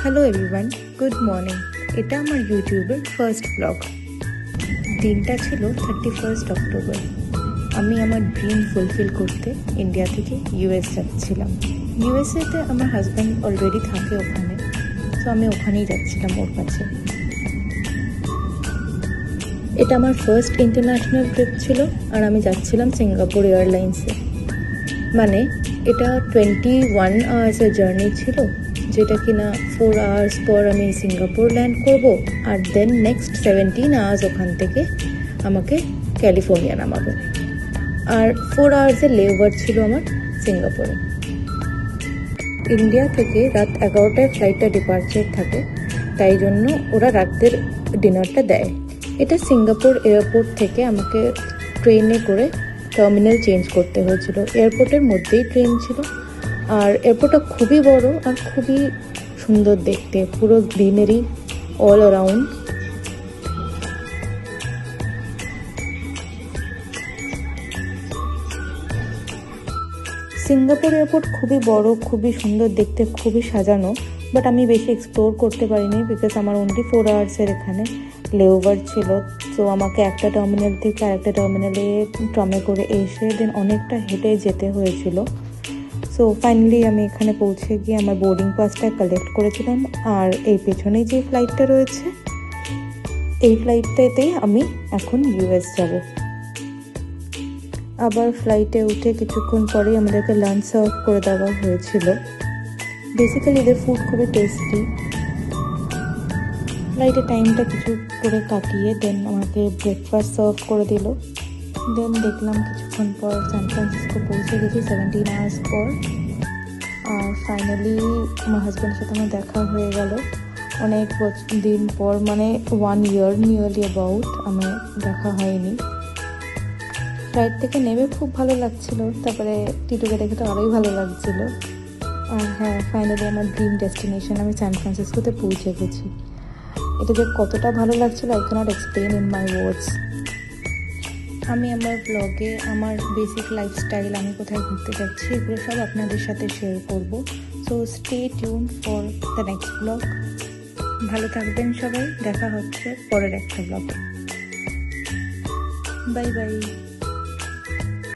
Hello everyone, good morning. এটা আমার ইউটিউবের ফার্স্ট ব্লগ। দিনটা ছিল 31 অক্টোবর। আমি আমার ড্রিম ফুলফিল করতে ইন্ডিয়া থেকে ইউএস যাচ্ছিলাম। ইউএসএতে আমার হাজব্যান্ড অলরেডি থাকে ওখানে, তো আমি ওখানেই যাচ্ছিলাম ওর কাছে। এটা আমার ফার্স্ট ইন্টারন্যাশনাল ট্রিপ ছিল, আর আমি যাচ্ছিলাম সিঙ্গাপুর এয়ারলাইন্সে। মানে এটা 21 আওয়ার্সের জার্নি ছিল, যেটা কিনা 4 আওয়ার্স পর আমি সিঙ্গাপুর ল্যান্ড করব, আর দেন নেক্সট 17 আওয়ার্স ওখান থেকে আমাকে ক্যালিফোর্নিয়া নামাবে। আর 4 আওয়ার্সের লেওভার ছিল আমার সিঙ্গাপুরে। ইন্ডিয়া থেকে রাত 11টায় ফ্লাইটটা ডিপার্চার থাকে, তাই জন্য ওরা রাতের ডিনারটা দেয়। এটা সিঙ্গাপুর এয়ারপোর্ট থেকে আমাকে ট্রেনে করে টার্মিনাল চেঞ্জ করতে হয়েছিল। এয়ারপোর্টের মধ্যেই ট্রেন ছিল, আর এয়ারপোর্টটা খুবই বড় আর খুবই সুন্দর দেখতে, পুরো greenery all around. Singapore airport খুবই বড়, খুবই সুন্দর দেখতে, খুবই সাজানো, বাট আমি বেশি এক্সপ্লোর করতে পারিনি বিকজ আমার অনলি 4 আওয়ার্সের এখানে লেওভার ছিল। তো আমাকে একটা টার্মিনাল থেকে আরেকটা টার্মিনালে ট্রামে করে এসে দেন অনেকটা হেঁটে যেতে হয়েছিল। সো ফাইনালি আমি এখানে পৌঁছে গিয়ে আমার বোর্ডিং পাসটা কালেক্ট করেছিলাম, আর এই পেছনে যে ফ্লাইটটা রয়েছে এই ফ্লাইটটাতেই আমি এখন ইউএস যাব। আবার ফ্লাইটে উঠে কিছুক্ষণ পরেই আমাদেরকে লাঞ্চ সার্ভ করে দেওয়া হয়েছিল। বেসিক্যালি এদের ফুড খুবই টেস্টি। ফ্লাইটের টাইমটা কিছু করে কাটিয়ে দেন আমাকে ব্রেকফাস্ট সার্ভ করে দিল। দেন দেখলাম কিছুক্ষণ পর সান ফ্রান্সিসকো পৌঁছে গেছি 17 আওয়ার্স পর। আর ফাইনালি আমার হাজব্যান্ডের সাথে আমার দেখা হয়ে গেল অনেক দিন পর, মানে 1 ইয়ার নিয়ারলি অ্যাবাউট আমার দেখা হয়নি। ফ্লাইট থেকে নেমে খুব ভালো লাগছিল, তারপরে টিটুকে দেখে তো আরোই ভালো লাগছিল। আর হ্যাঁ, ফাইনালি আমার ড্রিম ডেস্টিনেশন আমি সান ফ্রান্সিসকোতে পৌঁছে গেছি। এটা যে কতটা ভালো লাগছিল I cannot explain in my words. আমি আমার ব্লগে আমার বেসিক লাইফস্টাইল, আমি কোথায় ঘুরতে যাচ্ছি, এগুলো সব আপনাদের সাথে শেয়ার করব। So stay tune for the next blog. ভালো থাকবেন সবাই, দেখা হচ্ছে পরের একটা ব্লগে। Bye bye.